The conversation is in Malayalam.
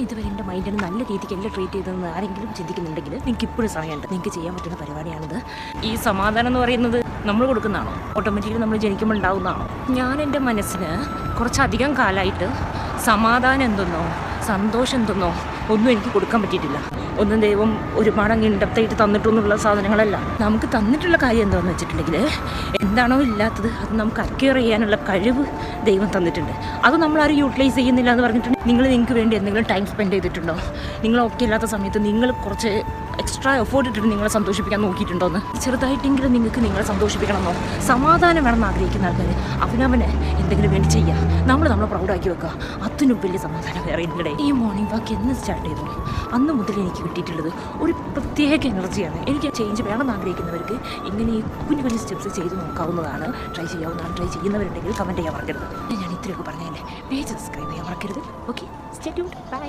ഇതുവരെ എൻ്റെ മൈൻഡിന് നല്ല രീതിക്ക് എല്ലാം ട്രീറ്റ് ചെയ്തതെന്ന് ആരെങ്കിലും ചിന്തിക്കുന്നുണ്ടെങ്കിൽ നിങ്ങൾക്ക് ഇപ്പോഴും സമയമുണ്ട്. നിങ്ങൾക്ക് ചെയ്യാൻ പറ്റുന്ന പരിപാടിയാണിത്. ഈ സമാധാനം എന്ന് പറയുന്നത് നമ്മൾ കൊടുക്കുന്നതാണോ, ഓട്ടോമാറ്റിക്കലി നമ്മൾ ജനിക്കുമ്പോൾ ഉണ്ടാവുന്നതാണോ? ഞാൻ എൻ്റെ മനസ്സിന് കുറച്ചധികം കാലമായിട്ട് സമാധാനം എന്തെന്നോ സന്തോഷം എന്തെന്നോ ഒന്നും എനിക്ക് കൊടുക്കാൻ പറ്റിയിട്ടില്ല. ഒന്നും ദൈവം ഒരുപാട് അങ്ങ് ഇൻഡപ്റ്റായിട്ട് തന്നിട്ടൊന്നുള്ള സാധനങ്ങളല്ല. നമുക്ക് തന്നിട്ടുള്ള കാര്യം എന്താണെന്ന് വെച്ചിട്ടുണ്ടെങ്കിൽ എന്താണോ ഇല്ലാത്തത് അത് നമുക്ക് അക്വയർ ചെയ്യാനുള്ള കഴിവ് ദൈവം തന്നിട്ടുണ്ട്. അത് നമ്മളാരും യൂട്ടിലൈസ് ചെയ്യുന്നില്ല എന്ന് പറഞ്ഞിട്ടുണ്ടെങ്കിൽ നിങ്ങൾക്ക് വേണ്ടി എന്തെങ്കിലും ടൈം സ്പെൻഡ് ചെയ്തിട്ടുണ്ടോ? നിങ്ങൾ ഓക്കെ ഇല്ലാത്ത സമയത്ത് നിങ്ങൾ കുറച്ച് എക്സ്ട്രാ എഫേർട്ട് ഇട്ടിട്ട് നിങ്ങളെ സന്തോഷിപ്പിക്കാൻ നോക്കിയിട്ടുണ്ടോയെന്ന്? ചെറുതായിട്ടെങ്കിലും നിങ്ങൾക്ക് നിങ്ങളെ സന്തോഷിപ്പിക്കണമെന്നോ സമാധാനം വേണമെന്ന് ആഗ്രഹിക്കുന്ന ആൾക്കാർ അവനവനെ എന്തെങ്കിലും വേണ്ടി ചെയ്യുക. നമ്മളെ പ്രൗഡാക്കി വെക്കുക. അതിനും വലിയ സമാധാനം വേറെ ഇല്ലേ? ഈ മോർണിംഗ് വാക്ക് എന്ന് സ്റ്റാർട്ട് ചെയ്തു അന്ന് മുതൽ എനിക്ക് കിട്ടിയിട്ടുള്ളത് ഒരു പ്രത്യേക എനർജിയാണ്. എനിക്ക് ചേഞ്ച് വേണമെന്ന് ആഗ്രഹിക്കുന്നവർക്ക് ഇങ്ങനെ ഈ കുഞ്ഞു കുഞ്ഞു സ്റ്റെപ്സ് ചെയ്ത് നോക്കാവുന്നതാണ്, ട്രൈ ചെയ്യാവുന്നതാണ്. ട്രൈ ചെയ്യുന്നവരുണ്ടെങ്കിൽ കമൻറ്റ് ചെയ്യാൻ മറക്കരുത്. ഞാൻ ഇത്രയൊക്കെ പറഞ്ഞതല്ലേ, പേജ് സബ്സ്ക്രൈബ് ചെയ്യാൻ മറക്കരുത്. Okay, stay tuned. ബൈ.